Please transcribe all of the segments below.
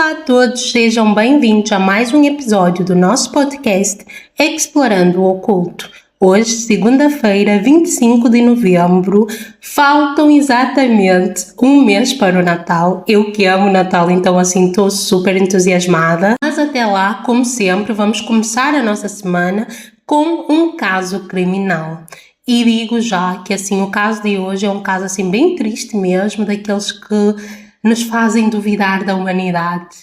Olá a todos, sejam bem-vindos a mais um episódio do nosso podcast Explorando o Oculto. Hoje, segunda-feira, 25 de novembro, faltam exatamente um mês para o Natal. Eu que amo o Natal, então assim estou super entusiasmada. Mas até lá, como sempre, vamos começar a nossa semana com um caso criminal. E digo já que assim o caso de hoje é um caso assim bem triste mesmo, daqueles que nos fazem duvidar da humanidade,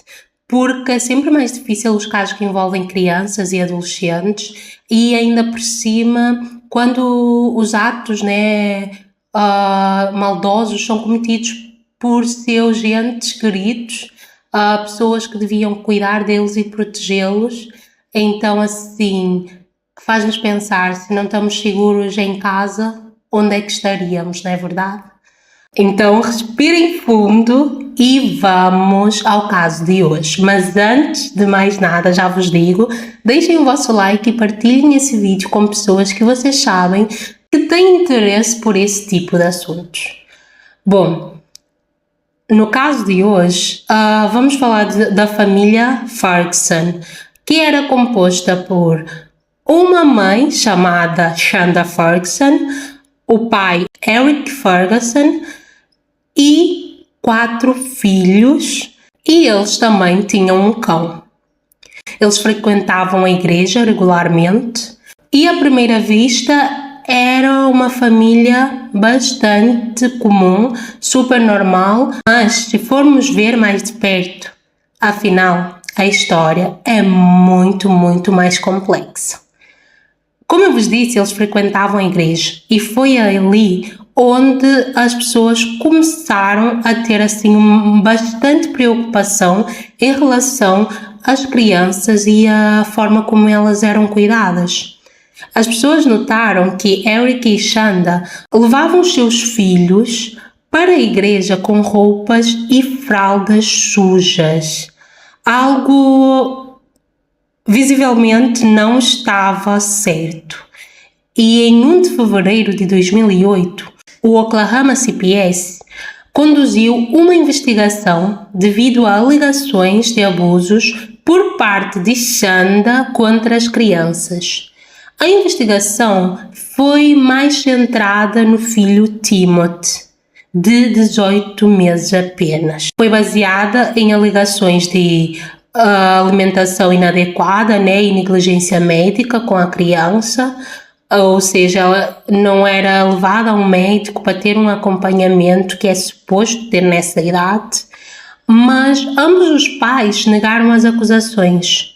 porque é sempre mais difícil os casos que envolvem crianças e adolescentes e ainda por cima quando os atos maldosos são cometidos por seus entes queridos, pessoas que deviam cuidar deles e protegê-los. Então assim faz-nos pensar, se não estamos seguros em casa, onde é que estaríamos, não é verdade? Então respirem fundo e vamos ao caso de hoje. Mas antes de mais nada, já vos digo, deixem o vosso like e partilhem esse vídeo com pessoas que vocês sabem que têm interesse por esse tipo de assuntos. Bom, no caso de hoje, vamos falar da família Ferguson, que era composta por uma mãe chamada Shanda Ferguson, o pai Eric Ferguson e 4 filhos, e eles também tinham um cão. Eles frequentavam a igreja regularmente e à primeira vista era uma família bastante comum, super normal, mas se formos ver mais de perto, afinal a história é muito mais complexa. Como eu vos disse, eles frequentavam a igreja e foi ali onde as pessoas começaram a ter assim bastante preocupação em relação às crianças e à forma como elas eram cuidadas. As pessoas notaram que Eric e Shanda levavam os seus filhos para a igreja com roupas e fraldas sujas. Algo visivelmente não estava certo. E em 1 de fevereiro de 2008, o Oklahoma CPS conduziu uma investigação devido a alegações de abusos por parte de Shanda contra as crianças. A investigação foi mais centrada no filho Timothy, de 18 meses apenas. Foi baseada em alegações de alimentação inadequada, e negligência médica com a criança, ou seja, ela não era levada a um médico para ter um acompanhamento que é suposto ter nessa idade, mas ambos os pais negaram as acusações.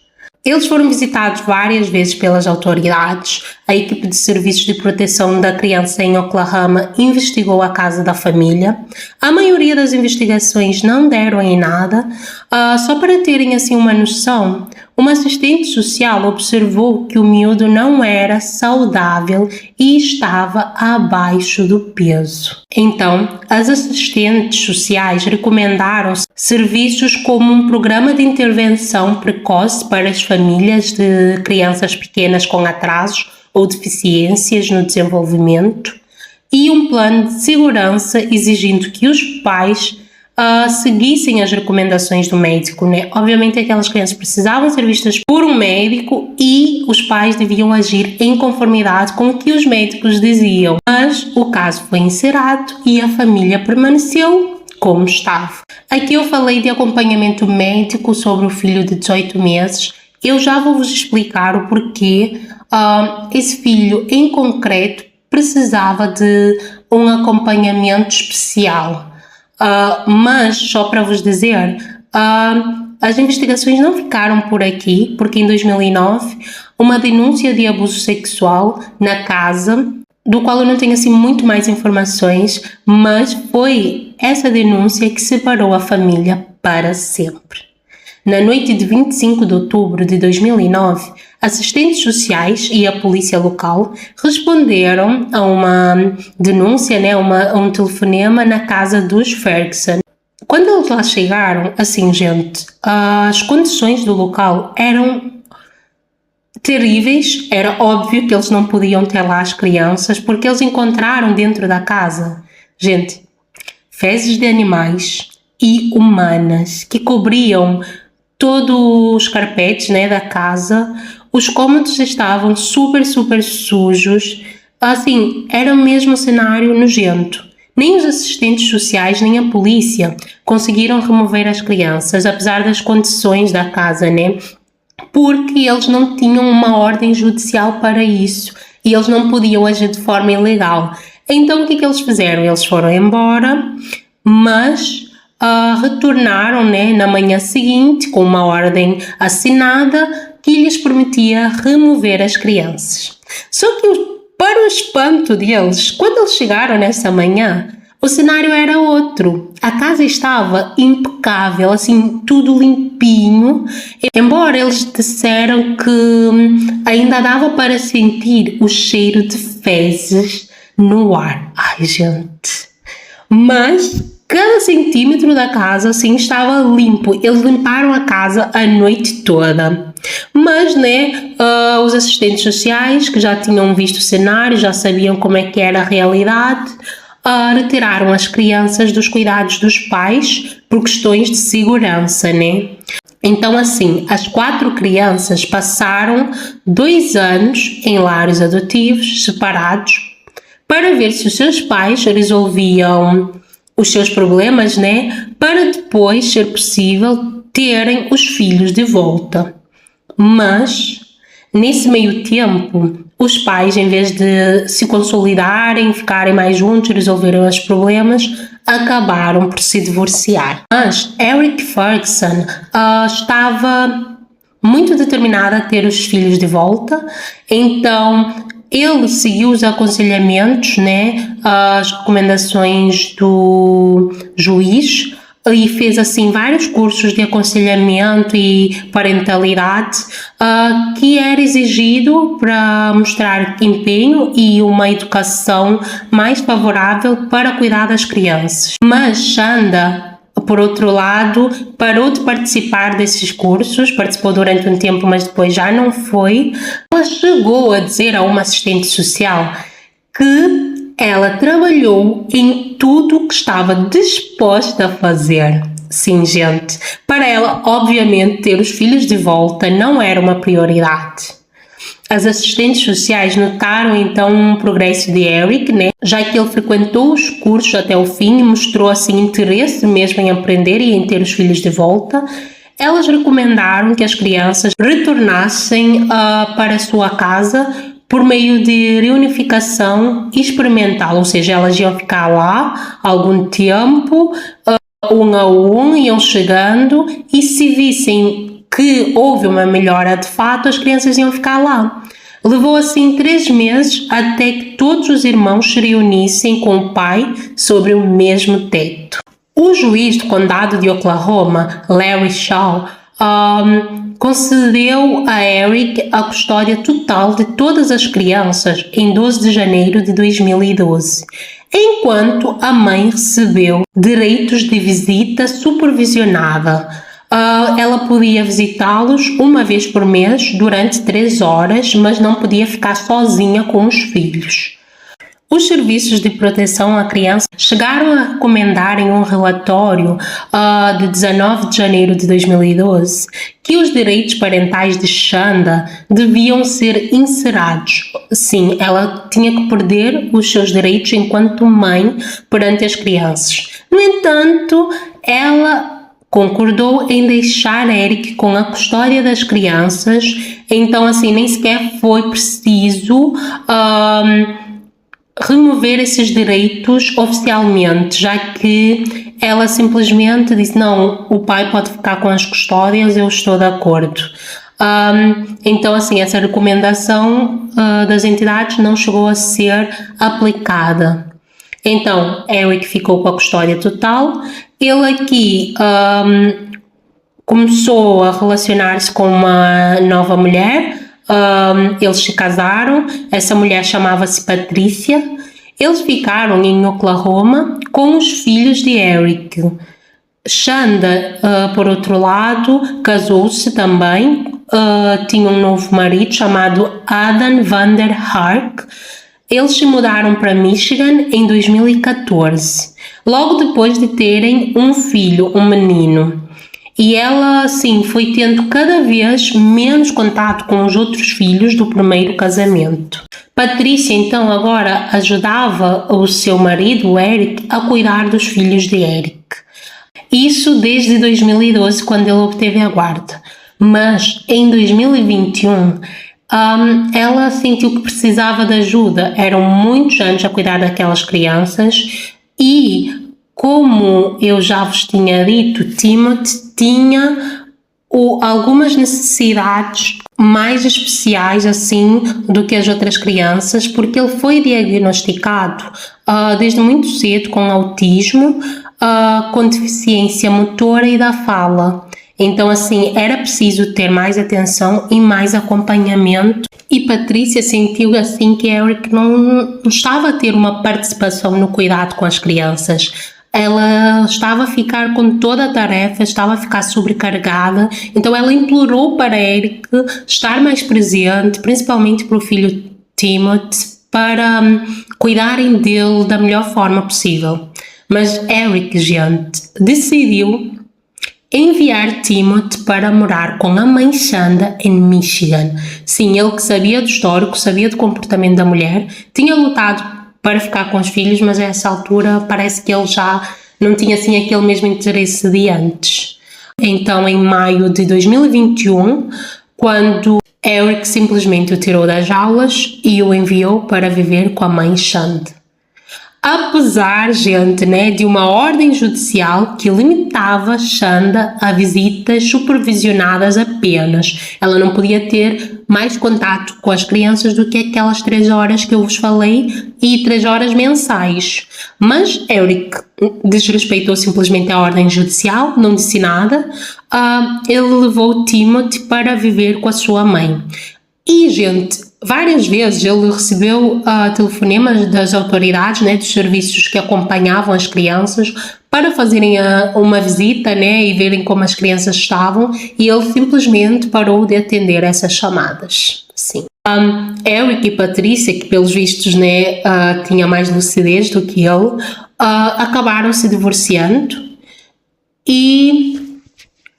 Eles foram visitados várias vezes pelas autoridades. A equipe de serviços de proteção da criança em Oklahoma investigou a casa da família. A maioria das investigações não deram em nada. Só para terem assim uma noção, uma assistente social observou que o miúdo não era saudável e estava abaixo do peso. Então, as assistentes sociais recomendaram serviços como um programa de intervenção precoce para as famílias de crianças pequenas com atrasos ou deficiências no desenvolvimento e um plano de segurança exigindo que os pais seguissem as recomendações do médico, Obviamente aquelas crianças precisavam ser vistas por um médico e os pais deviam agir em conformidade com o que os médicos diziam. Mas o caso foi encerrado e a família permaneceu como estava. Aqui eu falei de acompanhamento médico sobre o filho de 18 meses. Eu já vou-vos explicar o porquê esse filho em concreto precisava de um acompanhamento especial. Mas, só para vos dizer, as investigações não ficaram por aqui, porque em 2009, uma denúncia de abuso sexual na casa, do qual eu não tenho assim muito mais informações, mas foi essa denúncia que separou a família para sempre. Na noite de 25 de outubro de 2009, assistentes sociais e a polícia local responderam a uma denúncia, a um telefonema na casa dos Ferguson. Quando eles lá chegaram, assim, gente, as condições do local eram terríveis. Era óbvio que eles não podiam ter lá as crianças, porque eles encontraram dentro da casa, gente, fezes de animais, e humanas que cobriam todos os carpetes, né, da casa. Os cômodos estavam super sujos. Assim, era mesmo um cenário nojento. Nem os assistentes sociais, nem a polícia conseguiram remover as crianças, apesar das condições da casa, né? Porque eles não tinham uma ordem judicial para isso e eles não podiam agir de forma ilegal. Então, o que eles fizeram? Eles foram embora, mas retornaram, né, na manhã seguinte com uma ordem assinada que lhes permitia remover as crianças. Só que, para o espanto deles, quando eles chegaram nessa manhã, o cenário era outro. A casa estava impecável, assim, tudo limpinho. Embora eles disseram que ainda dava para sentir o cheiro de fezes no ar. Ai, gente. Mas cada centímetro da casa, assim, estava limpo. Eles limparam a casa a noite toda. Mas, né, os assistentes sociais, que já tinham visto o cenário, já sabiam como é que era a realidade, retiraram as crianças dos cuidados dos pais por questões de segurança, né? Então, assim, as 4 crianças passaram 2 anos em lares adotivos separados para ver se os seus pais resolviam os seus problemas, né? Para depois ser possível terem os filhos de volta. Mas, nesse meio tempo, os pais, em vez de se consolidarem, ficarem mais juntos e resolverem os problemas, acabaram por se divorciar. Mas Eric Ferguson estava muito determinado a ter os filhos de volta, então ele seguiu os aconselhamentos, né, as recomendações do juiz, e fez assim vários cursos de aconselhamento e parentalidade que era exigido para mostrar empenho e uma educação mais favorável para cuidar das crianças. Mas Shanda, por outro lado, parou de participar desses cursos, participou durante um tempo, mas depois já não foi. Ela chegou a dizer a uma assistente social que ela trabalhou em tudo o que estava disposta a fazer. Sim, gente. Para ela, obviamente, ter os filhos de volta não era uma prioridade. As assistentes sociais notaram então um progresso de Eric, né? Já que ele frequentou os cursos até o fim e mostrou assim interesse mesmo em aprender e em ter os filhos de volta. Elas recomendaram que as crianças retornassem para a sua casa por meio de reunificação experimental, ou seja, elas iam ficar lá algum tempo, um a um, iam chegando, e se vissem que houve uma melhora de fato, as crianças iam ficar lá. Levou assim 3 meses até que todos os irmãos se reunissem com o pai sobre o mesmo teto. O juiz do condado de Oklahoma, Larry Shaw, concedeu a Eric a custódia total de todas as crianças em 12 de janeiro de 2012, enquanto a mãe recebeu direitos de visita supervisionada. Ela podia visitá-los uma vez por mês durante 3 horas, mas não podia ficar sozinha com os filhos. Os serviços de proteção à criança chegaram a recomendar em um relatório de 19 de janeiro de 2012 que os direitos parentais de Shanda deviam ser encerrados. Sim, ela tinha que perder os seus direitos enquanto mãe perante as crianças. No entanto, ela concordou em deixar Eric com a custódia das crianças, então assim nem sequer foi preciso remover esses direitos oficialmente, já que ela simplesmente disse: não, o pai pode ficar com as custódias, eu estou de acordo. Então assim, essa recomendação das entidades não chegou a ser aplicada. Então Eric ficou com a custódia total. Ele aqui começou a relacionar-se com uma nova mulher. Eles se casaram, essa mulher chamava-se Patrícia. Eles ficaram em Oklahoma com os filhos de Eric. Shanda, por outro lado, casou-se também, tinha um novo marido chamado Adam Vander Hark. Eles se mudaram para Michigan em 2014, logo depois de terem um filho, um menino. E ela, assim, foi tendo cada vez menos contato com os outros filhos do primeiro casamento. Patrícia, então, agora ajudava o seu marido, o Eric, a cuidar dos filhos de Eric. Isso desde 2012, quando ele obteve a guarda. Mas, em 2021, ela sentiu que precisava de ajuda. Eram muitos anos a cuidar daquelas crianças e, como eu já vos tinha dito, Timothy tinha algumas necessidades mais especiais assim do que as outras crianças, porque ele foi diagnosticado desde muito cedo com autismo, com deficiência motora e da fala. Então, assim, era preciso ter mais atenção e mais acompanhamento. E Patrícia sentiu assim que Eric não estava a ter uma participação no cuidado com as crianças. Ela estava a ficar com toda a tarefa, estava a ficar sobrecarregada. Então, ela implorou para Eric estar mais presente, principalmente para o filho Timothy, para cuidarem dele da melhor forma possível. Mas Eric, gente, decidiu enviar Timothy para morar com a mãe Shanda em Michigan. Sim, ele que sabia do histórico, sabia do comportamento da mulher, tinha lutado para ficar com os filhos, mas a essa altura parece que ele já não tinha assim aquele mesmo interesse de antes. Então, em maio de 2021, quando Eric simplesmente o tirou das aulas e o enviou para viver com a mãe Shanda. Apesar, gente, de uma ordem judicial que limitava Shanda a visitas supervisionadas apenas. Ela não podia ter mais contato com as crianças do que aquelas 3 horas que eu vos falei e 3 horas mensais. Mas Eric desrespeitou simplesmente a ordem judicial, não disse nada. Ele levou Timothy para viver com a sua mãe. E, gente, várias vezes ele recebeu telefonemas das autoridades, dos serviços que acompanhavam as crianças, para fazerem uma visita, e verem como as crianças estavam, e ele simplesmente parou de atender essas chamadas. Sim. Eric e Patrícia, que pelos vistos tinha mais lucidez do que ele, acabaram se divorciando, e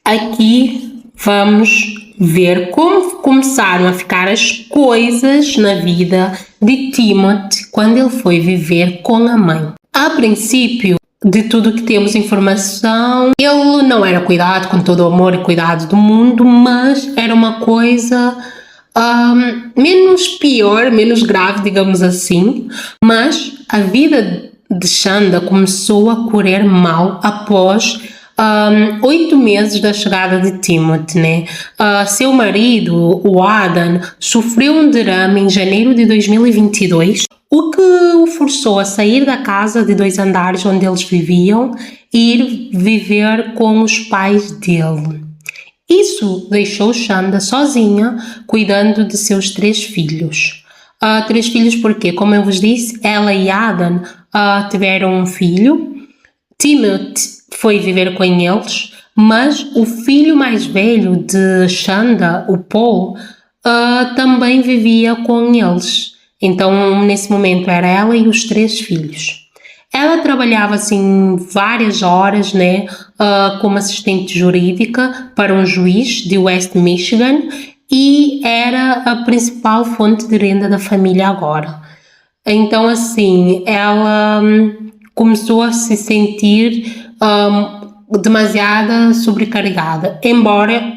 aqui vamos ver como começaram a ficar as coisas na vida de Timothy quando ele foi viver com a mãe. A princípio, de tudo que temos informação, ele não era cuidado com todo o amor e cuidado do mundo, mas era uma coisa menos pior, menos grave, digamos assim. Mas a vida de Shanda começou a correr mal após 8 meses da chegada de Timothy, seu marido, o Adam, sofreu um derrame em janeiro de 2022, o que o forçou a sair da casa de 2 andares onde eles viviam e ir viver com os pais dele. Isso deixou Shanda sozinha, cuidando de seus 3 filhos. 3 filhos porque, como eu vos disse, ela e Adam tiveram um filho. Timothy foi viver com eles, mas o filho mais velho de Shanda, o Paul, também vivia com eles. Então, nesse momento, era ela e os 3 filhos. Ela trabalhava, assim, várias horas, como assistente jurídica para um juiz de West Michigan e era a principal fonte de renda da família agora. Então, assim, ela começou a se sentir demasiado sobrecarregada, embora,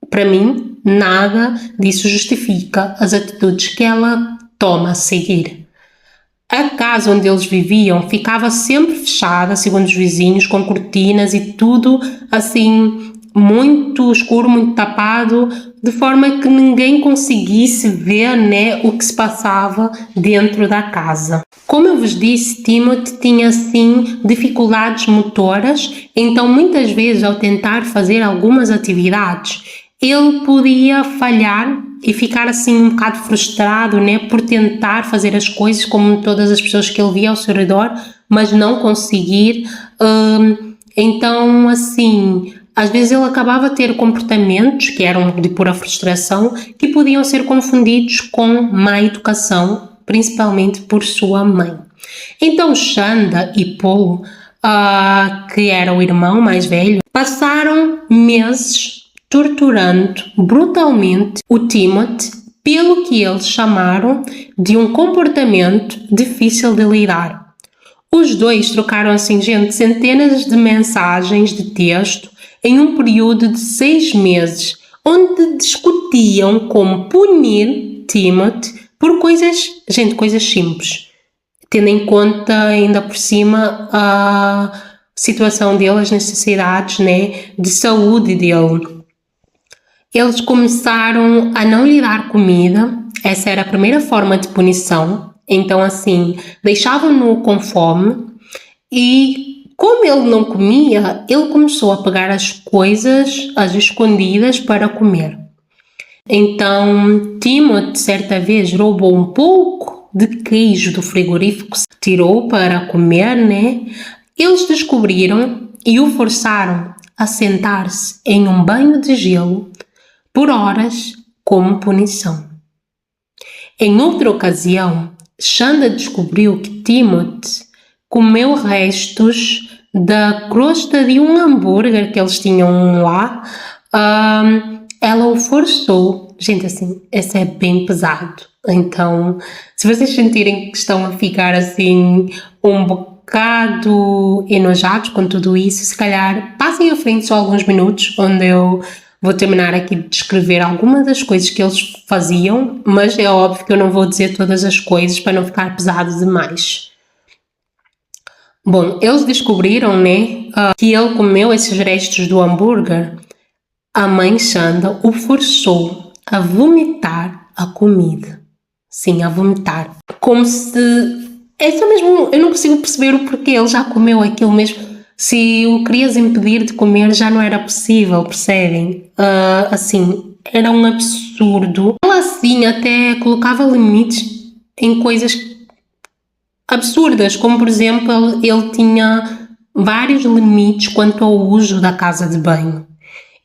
para mim, nada disso justifica as atitudes que ela toma a seguir. A casa onde eles viviam ficava sempre fechada, segundo os vizinhos, com cortinas e tudo assim muito escuro, muito tapado, de forma que ninguém conseguisse ver o que se passava dentro da casa. Como eu vos disse, Timothy tinha assim dificuldades motoras, então muitas vezes ao tentar fazer algumas atividades, ele podia falhar e ficar assim um bocado frustrado, por tentar fazer as coisas como todas as pessoas que ele via ao seu redor, mas não conseguir. Então, assim, às vezes ele acabava a ter comportamentos que eram de pura frustração, que podiam ser confundidos com má educação principalmente por sua mãe. Então Xanda e Paul, que era o irmão mais velho, passaram meses torturando brutalmente o Timothy pelo que eles chamaram de um comportamento difícil de lidar. Os dois trocaram assim, centenas de mensagens de texto em um período de 6 meses, onde discutiam como punir Timothy por coisas simples, tendo em conta ainda por cima a situação dele, as necessidades, né, de saúde dele. Eles começaram a não lhe dar comida, essa era a primeira forma de punição, então assim, deixavam-no com fome e como ele não comia, ele começou a pegar as coisas às escondidas para comer. Então, Timothy certa vez roubou um pouco de queijo do frigorífico, tirou para comer, né? Eles descobriram e o forçaram a sentar-se em um banho de gelo por horas como punição. Em outra ocasião, Xanda descobriu que Timothy comeu restos da crosta de um hambúrguer que eles tinham lá. Ela o forçou. Gente, assim, esse é bem pesado. Então, se vocês sentirem que estão a ficar assim um bocado enojados com tudo isso, se calhar passem à frente só alguns minutos, onde eu vou terminar aqui de descrever algumas das coisas que eles faziam, mas é óbvio que eu não vou dizer todas as coisas para não ficar pesado demais. Bom, eles descobriram, né, que ele comeu esses restos do hambúrguer. A mãe Xanda o forçou a vomitar a comida. Sim, a vomitar. Como se... É só mesmo... Eu não consigo perceber o porquê. Ele já comeu aquilo mesmo. Se o querias impedir de comer, já não era possível, percebem? Assim, era um absurdo. Ela assim até colocava limites em coisas absurdas, como por exemplo, ele tinha vários limites quanto ao uso da casa de banho.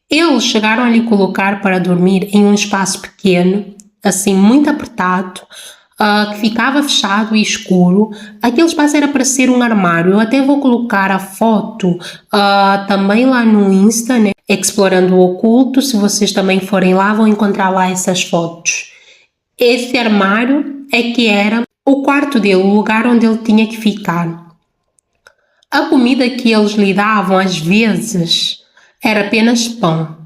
Eles chegaram a lhe colocar para dormir em um espaço pequeno, assim muito apertado, que ficava fechado e escuro. Aquele espaço era para ser um armário. Eu até vou colocar a foto também lá no Insta, né? Explorando o Oculto. Se vocês também forem lá, vão encontrar lá essas fotos. Esse armário é que era o quarto dele, o lugar onde ele tinha que ficar. A comida que eles lhe davam às vezes era apenas pão.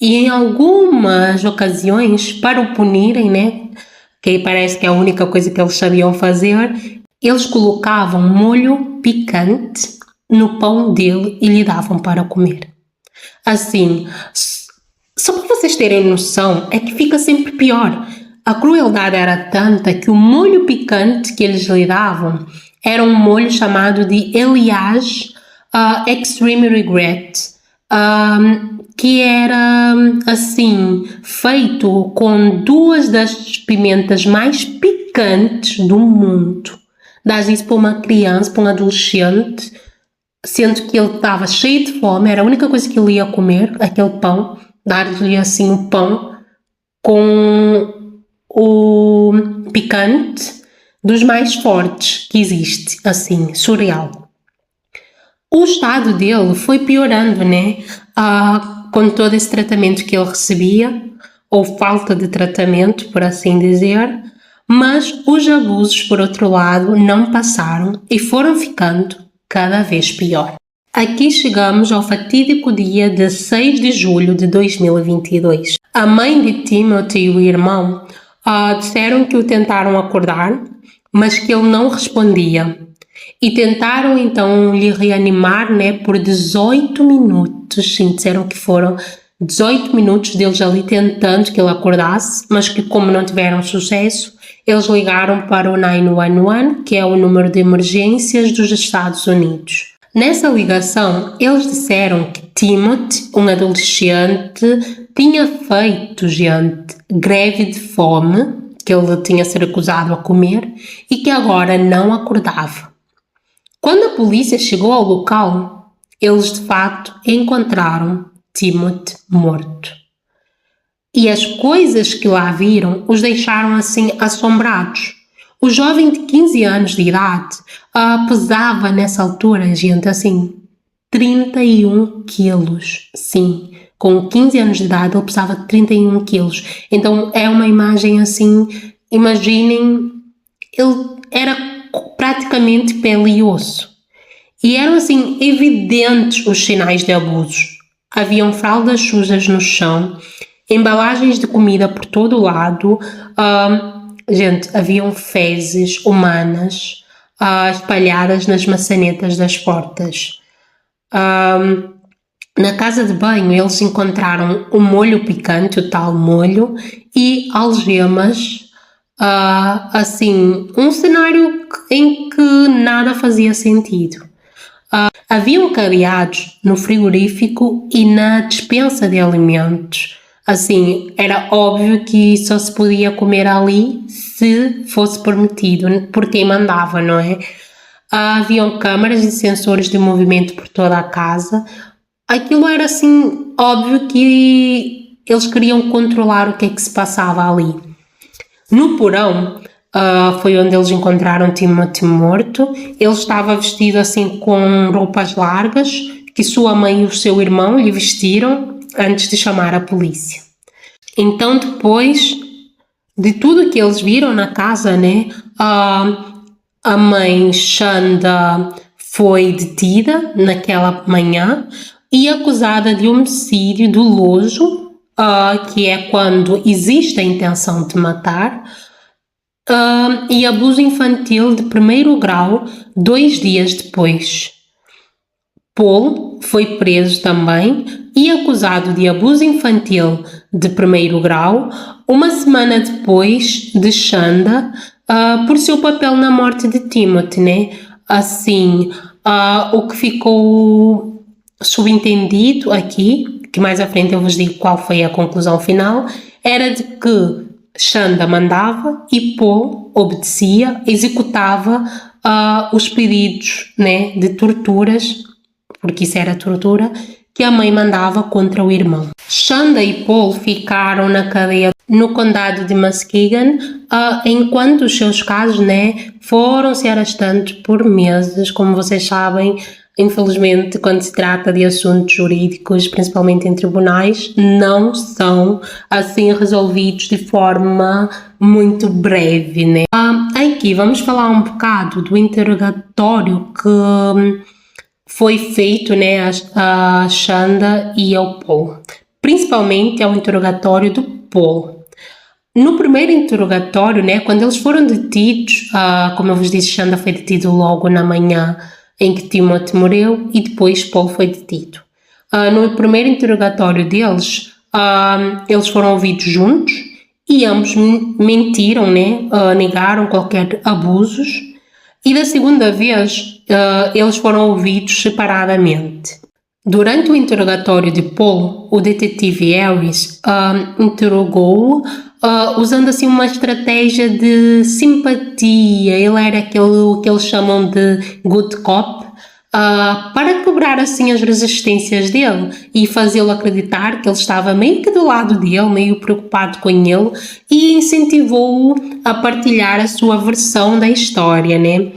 E em algumas ocasiões, para o punirem, né, que parece que é a única coisa que eles sabiam fazer, eles colocavam molho picante no pão dele e lhe davam para comer. Assim, só para vocês terem noção, é que fica sempre pior. A crueldade era tanta que o molho picante que eles lhe davam era um molho chamado de Eliage Extreme Regret, que era assim feito com 2 das pimentas mais picantes do mundo. Dás isso para uma criança, para um adolescente, sendo que ele estava cheio de fome, era a única coisa que ele ia comer, aquele pão, dar-lhe assim o pão com o picante dos mais fortes que existe, assim, surreal. O estado dele foi piorando, né? Com todo esse tratamento que ele recebia, ou falta de tratamento, por assim dizer, mas os abusos, por outro lado, não passaram e foram ficando cada vez pior. Aqui chegamos ao fatídico dia de 6 de julho de 2022. A mãe de Timothy e o irmão disseram que o tentaram acordar, mas que ele não respondia. E tentaram então lhe reanimar, né, por 18 minutos. Sim, disseram que foram 18 minutos deles ali tentando que ele acordasse, mas que como não tiveram sucesso, eles ligaram para o 911, que é o número de emergências dos Estados Unidos. Nessa ligação, eles disseram que Timothy, um adolescente, tinha feito, greve de fome, que ele tinha se recusado a comer e que agora não acordava. Quando a polícia chegou ao local, eles de facto encontraram Timothy morto. E as coisas que lá viram os deixaram assim assombrados. O jovem de 15 anos de idade pesava nessa altura, gente, assim, 31 quilos. Sim, com 15 anos de idade ele pesava 31 quilos. Então é uma imagem assim, imaginem, ele era praticamente pele e osso. E eram assim evidentes os sinais de abusos. Haviam fraldas sujas no chão, embalagens de comida por todo o lado, gente, haviam fezes humanas espalhadas nas maçanetas das portas. Na casa de banho eles encontraram o molho picante, o tal molho, e algemas, assim, um cenário em que nada fazia sentido. Haviam cadeados no frigorífico e na despensa de alimentos. Assim, era óbvio que só se podia comer ali se fosse permitido, por quem mandava, não é? Haviam câmaras e sensores de movimento por toda a casa. Aquilo era assim, óbvio que eles queriam controlar o que é que se passava ali. No porão, foi onde eles encontraram Timothy morto. Ele estava vestido assim com roupas largas que sua mãe e o seu irmão lhe vestiram antes de chamar a polícia. Então, depois de tudo que eles viram na casa, né, a mãe Shanda foi detida naquela manhã e acusada de homicídio doloso, que é quando existe a intenção de matar, e abuso infantil de primeiro grau 2 dias depois. Paul foi preso também e acusado de abuso infantil de primeiro grau uma semana depois de Shanda, por seu papel na morte de Timothy, né? Assim, o que ficou subentendido aqui, que mais à frente eu vos digo qual foi a conclusão final, era de que Shanda mandava e Paul obedecia, executava os pedidos, né, de torturas, porque isso era tortura, que a mãe mandava contra o irmão. Shanda e Paul ficaram na cadeia no condado de Muskegon, enquanto os seus casos, né, foram se arrastando por meses. Como vocês sabem, infelizmente, quando se trata de assuntos jurídicos, principalmente em tribunais, não são assim resolvidos de forma muito breve, né? Aqui vamos falar um bocado do interrogatório que foi feito, né, a Shanda e ao Paul. Principalmente ao interrogatório do Paul. No primeiro interrogatório, né, quando eles foram detidos, como eu vos disse, Shanda foi detido logo na manhã em que Timothy morreu e depois Paul foi detido. No primeiro interrogatório deles, eles foram ouvidos juntos e ambos mentiram, né, negaram qualquer abusos, e da segunda vez eles foram ouvidos separadamente. Durante o interrogatório de Paul, o detetive Harris interrogou-o usando assim uma estratégia de simpatia. Ele era aquele que eles chamam de good cop, para quebrar assim as resistências dele e fazê-lo acreditar que ele estava meio que do lado dele, meio preocupado com ele, e incentivou-o a partilhar a sua versão da história, né?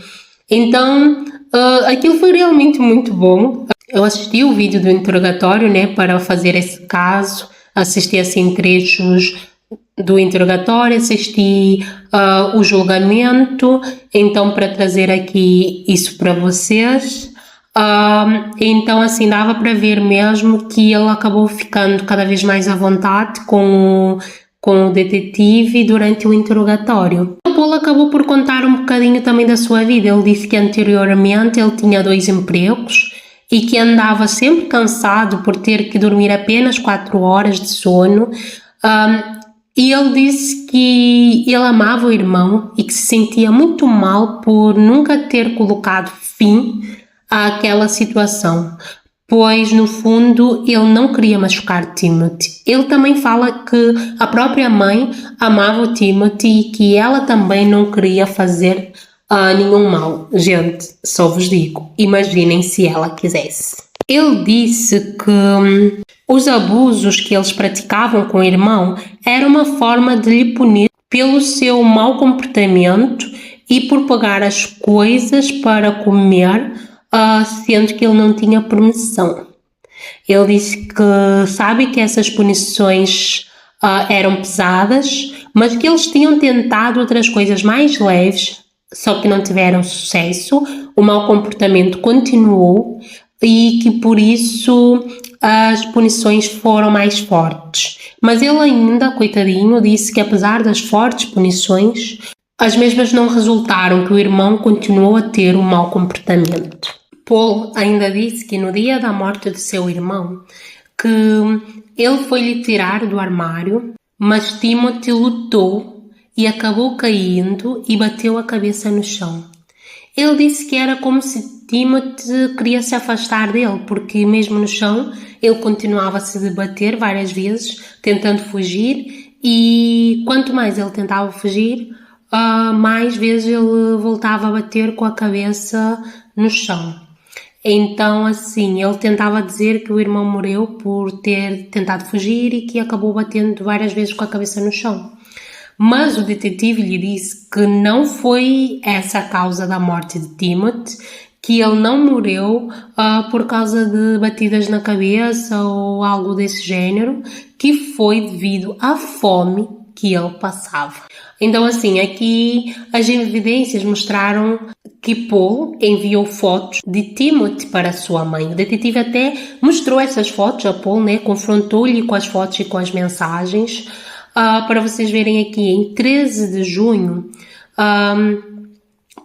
Então, aquilo foi realmente muito bom. Eu assisti o vídeo do interrogatório, né, para fazer esse caso, assisti assim trechos do interrogatório, assisti o julgamento, então para trazer aqui isso para vocês. Então assim dava para ver mesmo que ele acabou ficando cada vez mais à vontade com o detetive durante o interrogatório. O Paul acabou por contar um bocadinho também da sua vida. Ele disse que anteriormente ele tinha 2 empregos e que andava sempre cansado por ter que dormir apenas 4 horas de sono. E ele disse que ele amava o irmão e que se sentia muito mal por nunca ter colocado fim àquela situação, pois no fundo ele não queria machucar Timothy. Ele também fala que a própria mãe amava o Timothy e que ela também não queria fazer nenhum mal. Gente, só vos digo, imaginem se ela quisesse. Ele disse que os abusos que eles praticavam com o irmão era uma forma de lhe punir pelo seu mau comportamento e por pagar as coisas para comer, sendo que ele não tinha permissão. Ele disse que sabe que essas punições eram pesadas, mas que eles tinham tentado outras coisas mais leves, só que não tiveram sucesso. O mau comportamento continuou e que por isso as punições foram mais fortes. Mas ele ainda, coitadinho, disse que apesar das fortes punições, as mesmas não resultaram, que o irmão continuou a ter um mau comportamento. Paul ainda disse que no dia da morte de seu irmão, que ele foi-lhe tirar do armário, mas Timothy lutou e acabou caindo e bateu a cabeça no chão. Ele disse que era como se Timothy queria se afastar dele, porque mesmo no chão ele continuava a se debater várias vezes, tentando fugir, e quanto mais ele tentava fugir, mais vezes ele voltava a bater com a cabeça no chão. Então, assim, ele tentava dizer que o irmão morreu por ter tentado fugir e que acabou batendo várias vezes com a cabeça no chão. Mas o detetive lhe disse que não foi essa a causa da morte de Timothy, que ele não morreu por causa de batidas na cabeça ou algo desse género, que foi devido à fome que ele passava. Então, assim, aqui as evidências mostraram que Paul enviou fotos de Timothy para sua mãe. O detetive até mostrou essas fotos a Paul, né? Confrontou-lhe com as fotos e com as mensagens. Para vocês verem aqui, em 13 de junho,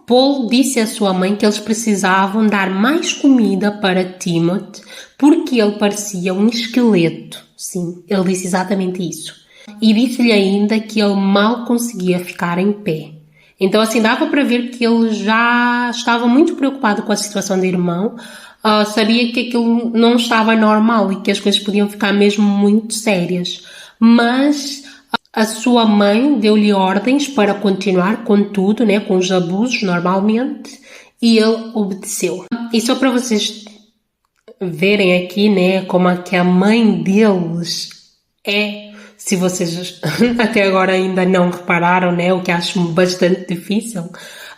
Paul disse à sua mãe que eles precisavam dar mais comida para Timothy porque ele parecia um esqueleto. Sim, ele disse exatamente isso. E disse-lhe ainda que ele mal conseguia ficar em pé. Então, assim, dava para ver que ele já estava muito preocupado com a situação do irmão, sabia que aquilo não estava normal e que as coisas podiam ficar mesmo muito sérias. Mas a sua mãe deu-lhe ordens para continuar com tudo, né, com os abusos normalmente, e ele obedeceu. E só para vocês verem aqui, né, como é que a mãe deles é. Se vocês até agora ainda não repararam, né, o que acho bastante difícil,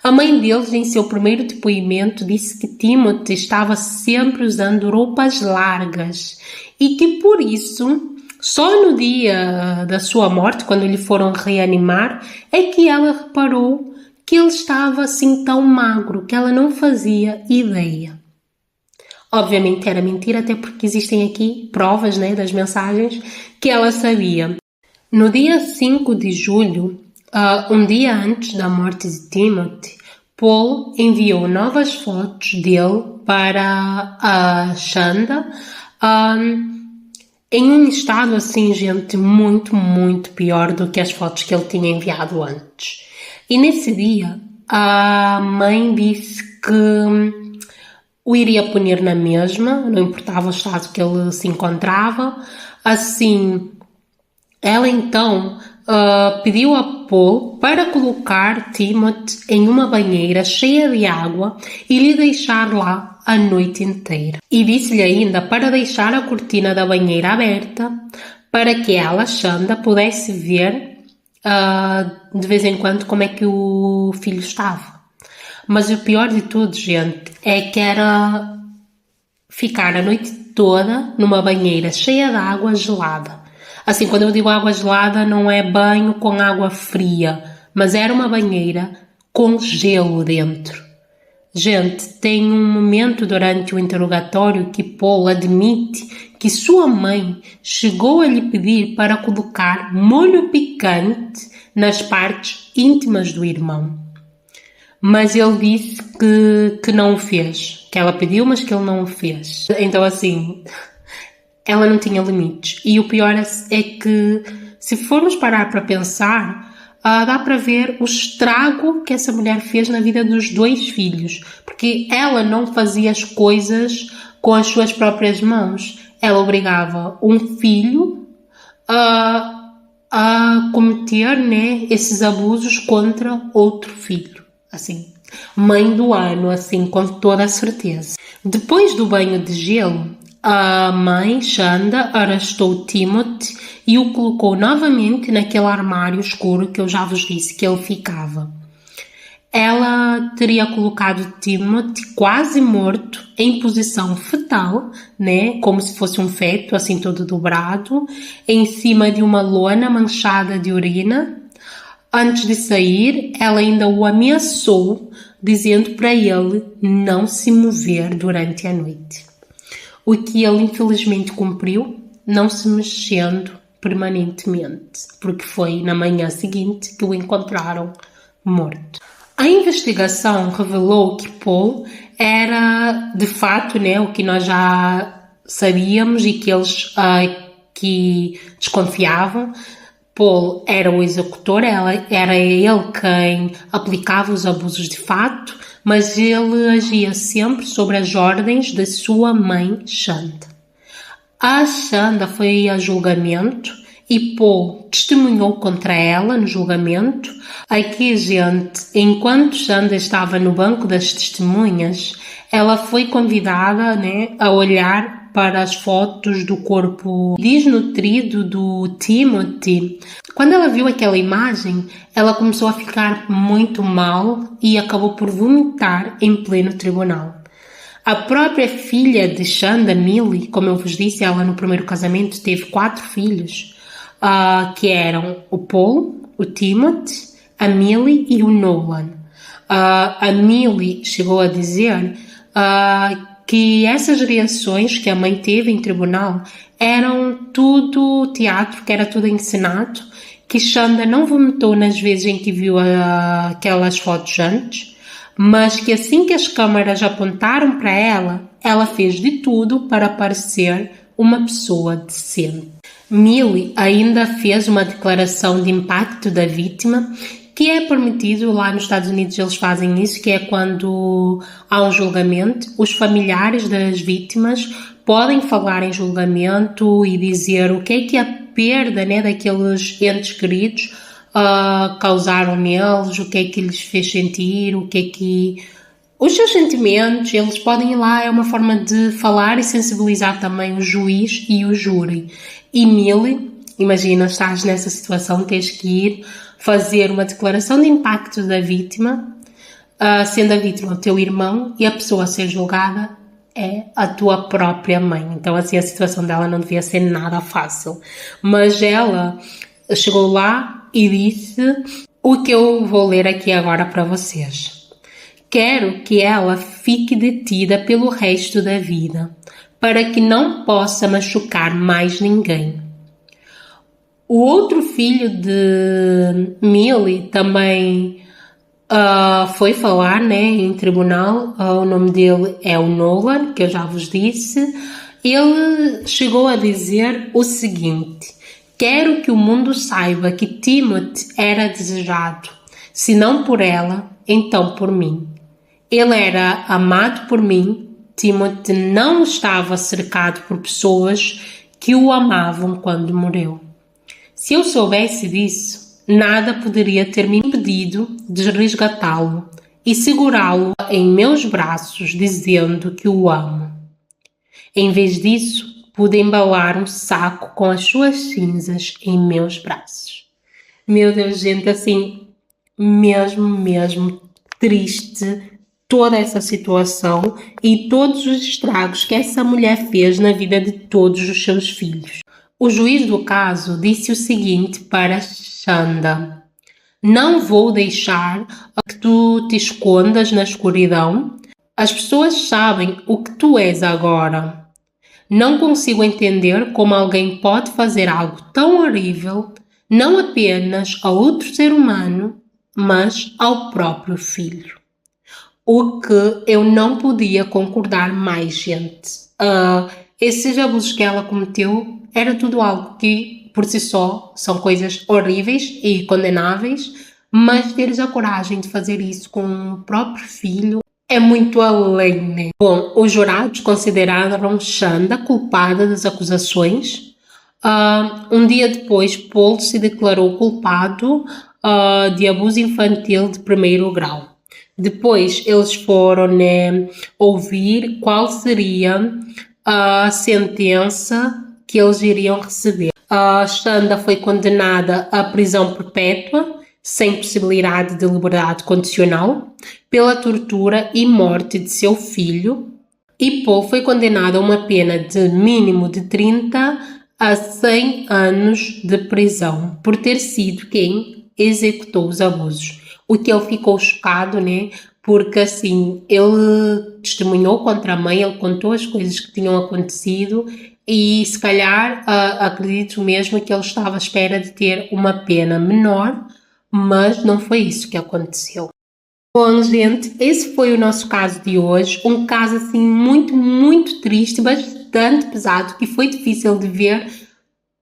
a mãe deles, em seu primeiro depoimento, disse que Timothy estava sempre usando roupas largas e que por isso, só no dia da sua morte, quando lhe foram reanimar, é que ela reparou que ele estava assim tão magro que ela não fazia ideia. Obviamente era mentira, até porque existem aqui provas, né, das mensagens que ela sabia. No dia 5 de julho, um dia antes da morte de Timothy, Paul enviou novas fotos dele para a Shanda, em um estado assim, gente, muito, muito pior do que as fotos que ele tinha enviado antes. E nesse dia, a mãe disse que o iria punir na mesma, não importava o estado que ele se encontrava. Assim, ela então pediu a Paul para colocar Timothy em uma banheira cheia de água e lhe deixar lá a noite inteira. E disse-lhe ainda para deixar a cortina da banheira aberta para que ela, Shanda, pudesse ver de vez em quando como é que o filho estava. Mas o pior de tudo, gente, é que era ficar a noite toda numa banheira cheia de água gelada. Assim, quando eu digo água gelada, não é banho com água fria, mas era uma banheira com gelo dentro. Gente, tem um momento durante o interrogatório que Paul admite que sua mãe chegou a lhe pedir para colocar molho picante nas partes íntimas do irmão. Mas ele disse que não o fez, que ela pediu, mas que ele não o fez. Então, assim, ela não tinha limites. E o pior é que, se formos parar para pensar, dá para ver o estrago que essa mulher fez na vida dos dois filhos. Porque ela não fazia as coisas com as suas próprias mãos. Ela obrigava um filho a cometer, né, esses abusos contra outro filho. Assim, mãe do ano, assim, com toda a certeza. Depois do banho de gelo, a mãe, Shanda, arrastou Timothy e o colocou novamente naquele armário escuro que eu já vos disse que ele ficava. ela teria colocado Timothy quase morto em posição fetal, né, como se fosse um feto, assim todo dobrado, em cima de uma lona manchada de urina. Antes de sair, ela ainda o ameaçou, dizendo para ele não se mover durante a noite. O que ele infelizmente cumpriu, não se mexendo permanentemente, porque foi na manhã seguinte que o encontraram morto. A investigação revelou que Paul era, de fato, né, o que nós já sabíamos e que eles que desconfiavam. Paul era o executor, era ele quem aplicava os abusos de fato, mas ele agia sempre sobre as ordens da sua mãe, Shanda. A Shanda foi a julgamento e Paul testemunhou contra ela no julgamento. Aqui, gente, enquanto Shanda estava no banco das testemunhas, ela foi convidada, né, a olhar para as fotos do corpo desnutrido do Timothy. Quando ela viu aquela imagem, ela começou a ficar muito mal e acabou por vomitar em pleno tribunal. A própria filha de Shanda, Millie, como eu vos disse, ela no primeiro casamento teve 4 filhos, que eram o Paul, o Timothy, a Millie e o Nolan. A Millie chegou a dizer que essas reações que a mãe teve em tribunal eram tudo teatro, que era tudo encenado, que Shanda não vomitou nas vezes em que viu aquelas fotos antes, mas que assim que as câmaras apontaram para ela, ela fez de tudo para parecer uma pessoa decente. Millie ainda fez uma declaração de impacto da vítima, que é permitido lá nos Estados Unidos, eles fazem isso, que é quando há um julgamento, os familiares das vítimas podem falar em julgamento e dizer o que é a perda, né, daqueles entes queridos causaram neles, o que é que lhes fez sentir, o que é que... Os seus sentimentos, eles podem ir lá, é uma forma de falar e sensibilizar também o juiz e o júri. E Millie, imagina, estás nessa situação, tens que ir fazer uma declaração de impacto da vítima, sendo a vítima o teu irmão e a pessoa a ser julgada é a tua própria mãe. Então, assim, a situação dela não devia ser nada fácil. Mas ela chegou lá e disse o que eu vou ler aqui agora para vocês. Quero que ela fique detida pelo resto da vida, para que não possa machucar mais ninguém. O outro filho de Millie também foi falar, né, em tribunal. O nome dele é o Nolan, que eu já vos disse. Ele chegou a dizer o seguinte: quero que o mundo saiba que Timothy era desejado, se não por ela, então por mim. Ele era amado por mim. Timothy não estava cercado por pessoas que o amavam quando morreu. Se eu soubesse disso, nada poderia ter me impedido de resgatá-lo e segurá-lo em meus braços, dizendo que o amo. Em vez disso, pude embalar um saco com as suas cinzas em meus braços. Meu Deus, gente, assim, mesmo triste toda essa situação e todos os estragos que essa mulher fez na vida de todos os seus filhos. O juiz do caso disse o seguinte para Shanda: não vou deixar que tu te escondas na escuridão. As pessoas sabem o que tu és agora. Não consigo entender como alguém pode fazer algo tão horrível, não apenas a outro ser humano, mas ao próprio filho. O que eu não podia concordar mais, gente. Esses abusos que ela cometeu era tudo algo que, por si só, são coisas horríveis e condenáveis, mas teres a coragem de fazer isso com o próprio filho é muito além, né? Bom, os jurados consideraram Shanda culpada das acusações. Um dia depois, Paul se declarou culpado de abuso infantil de primeiro grau. Depois eles foram, né, ouvir qual seria a sentença que eles iriam receber. Shanda foi condenada à prisão perpétua, sem possibilidade de liberdade condicional, pela tortura e morte de seu filho, e Paul foi condenado a uma pena de mínimo de 30 a 100 anos de prisão, por ter sido quem executou os abusos. O que ele ficou chocado, né? Porque assim, ele testemunhou contra a mãe, ele contou as coisas que tinham acontecido e se calhar acredito mesmo que ele estava à espera de ter uma pena menor, mas não foi isso que aconteceu. Bom, gente, esse foi o nosso caso de hoje. Um caso assim muito, muito triste, bastante pesado, que foi difícil de ver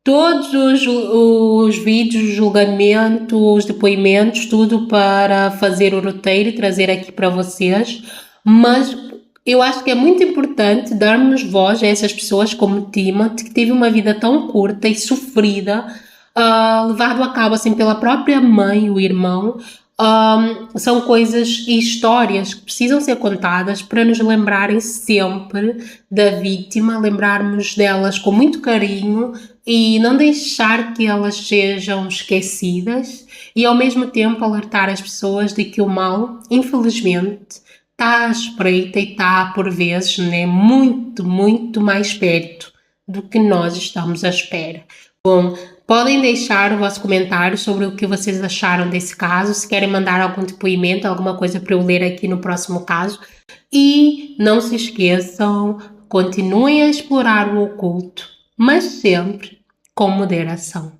todos os vídeos, o julgamento, os depoimentos, tudo para fazer o roteiro e trazer aqui para vocês. Mas eu acho que é muito importante darmos voz a essas pessoas como Timothy, que teve uma vida tão curta e sofrida, levado a cabo assim pela própria mãe e o irmão. São coisas e histórias que precisam ser contadas para nos lembrarem sempre da vítima, lembrarmos delas com muito carinho e não deixar que elas sejam esquecidas e ao mesmo tempo alertar as pessoas de que o mal, infelizmente, está à espreita e está por vezes, né, muito, muito mais perto do que nós estamos à espera. Bom, podem deixar o vosso comentário sobre o que vocês acharam desse caso, se querem mandar algum depoimento, alguma coisa para eu ler aqui no próximo caso. E não se esqueçam, continuem a explorar o oculto, mas sempre com moderação.